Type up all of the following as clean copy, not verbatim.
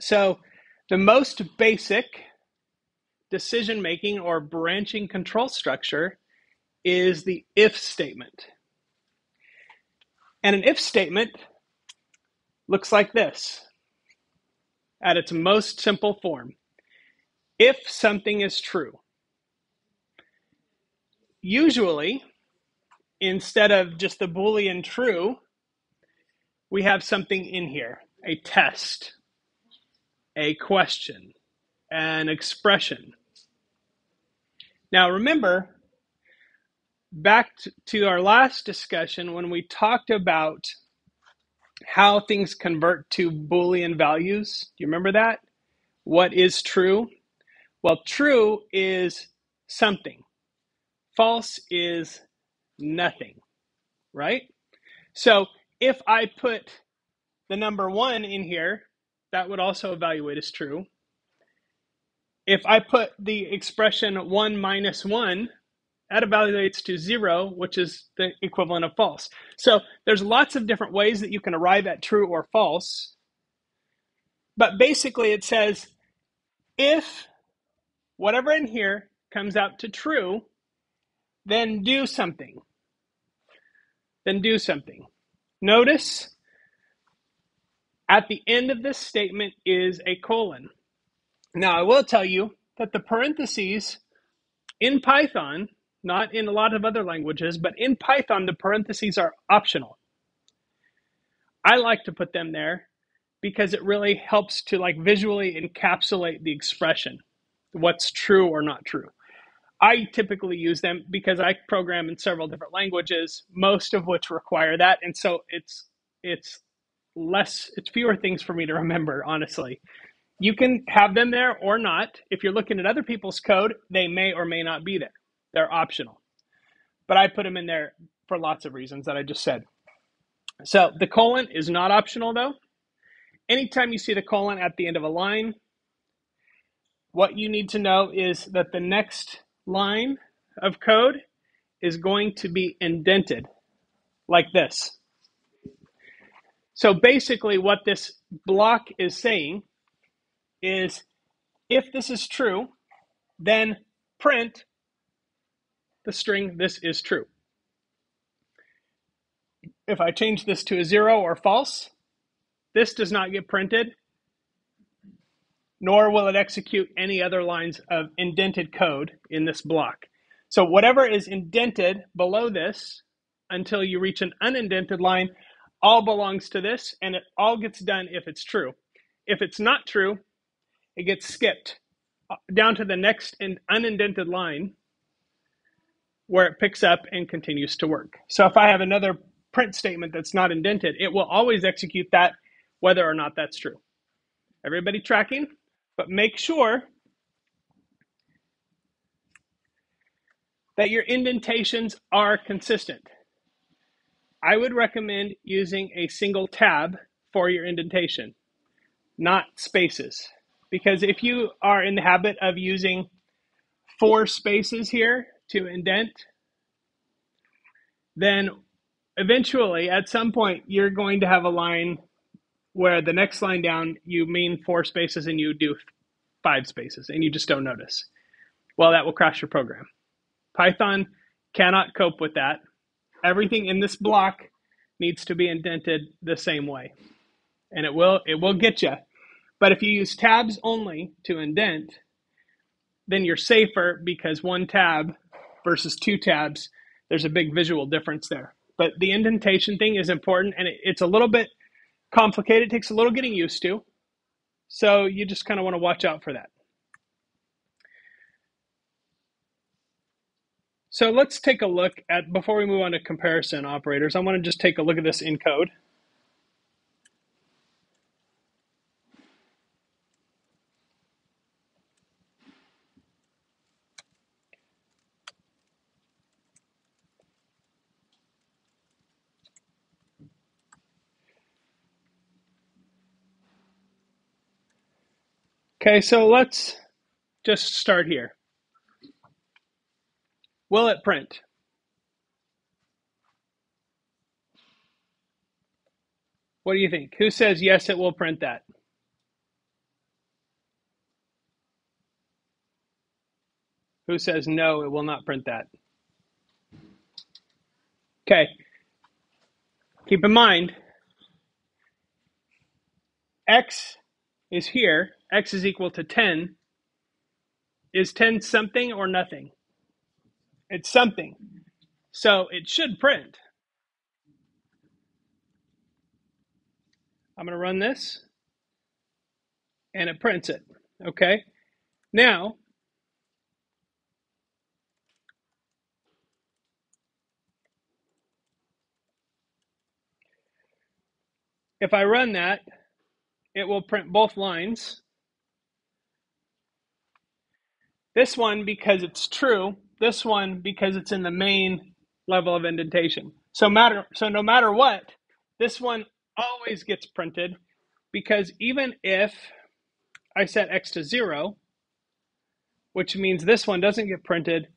So the most basic decision-making or branching control structure is the if statement. And an if statement looks like this at its most simple form. If something is true, usually instead of just the Boolean true, we have something in here, a test, a question, an expression. Now remember, back to our last discussion when we talked about how things convert to Boolean values. Do you remember that? What is true? Well, true is something. False is nothing, right? So if I put the number 1 in here, that would also evaluate as true. If I put the expression 1 minus 1, that evaluates to 0, which is the equivalent of false. So there's lots of different ways that you can arrive at true or false. But basically it says, if whatever in here comes out to true, then do something. Then do something. Notice at the end of this statement is a colon. Now I will tell you that the parentheses in Python, not in a lot of other languages, but in Python, the parentheses are optional. I like to put them there because it really helps to like visually encapsulate the expression, what's true or not true. I typically use them because I program in several different languages, most of which require that. And so it's fewer things for me to remember, honestly. You can have them there or not. If you're looking at other people's code, they may or may not be there. They're optional. But I put them in there for lots of reasons that I just said. So the colon is not optional though. Anytime you see the colon at the end of a line, what you need to know is that the next line of code is going to be indented like this. So basically what this block is saying is if this is true, then print the string this is true. If I change this to a 0 or false, this does not get printed, nor will it execute any other lines of indented code in this block. So whatever is indented below this until you reach an unindented line all belongs to this, and it all gets done if it's true. If it's not true, it gets skipped down to the next unindented line where it picks up and continues to work. So if I have another print statement that's not indented, it will always execute that whether or not that's true. Everybody tracking? But make sure that your indentations are consistent. I would recommend using a single tab for your indentation, not spaces. Because if you are in the habit of using 4 spaces here to indent, then eventually at some point you're going to have a line where the next line down you mean 4 spaces and you do 5 spaces and you just don't notice. Well, that will crash your program. Python cannot cope with that. Everything in this block needs to be indented the same way. And it will get you. But if you use tabs only to indent, then you're safer because 1 tab versus 2 tabs, there's a big visual difference there. But the indentation thing is important, and it's a little bit complicated. It takes a little getting used to. So you just kind of want to watch out for that. So let's take a look at, before we move on to comparison operators, I want to just take a look at this in code. Okay, so let's just start here. Will it print? What do you think? Who says yes, it will print that? Who says no, it will not print that? Okay, keep in mind, x is here, x is equal to 10. Is 10 something or nothing? It's something. So it should print. I'm going to run this, and it prints it. Okay, now, if I run that, it will print both lines. This one because it's true, this one because it's in the main level of indentation. So no matter what, this one always gets printed, because even if I set x to 0, which means this one doesn't get printed,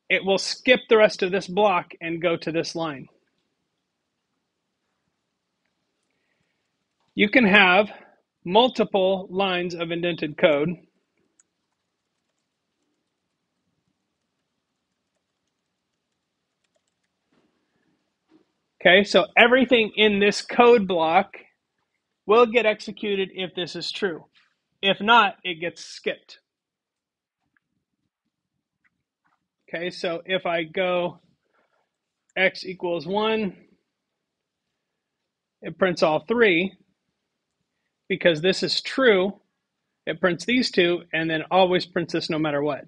it will skip the rest of this block and go to this line. You can have multiple lines of indented code. Okay, so everything in this code block will get executed if this is true. If not, it gets skipped. Okay, so if I go x equals 1, it prints all 3. Because this is true, it prints these two, and then always prints this no matter what.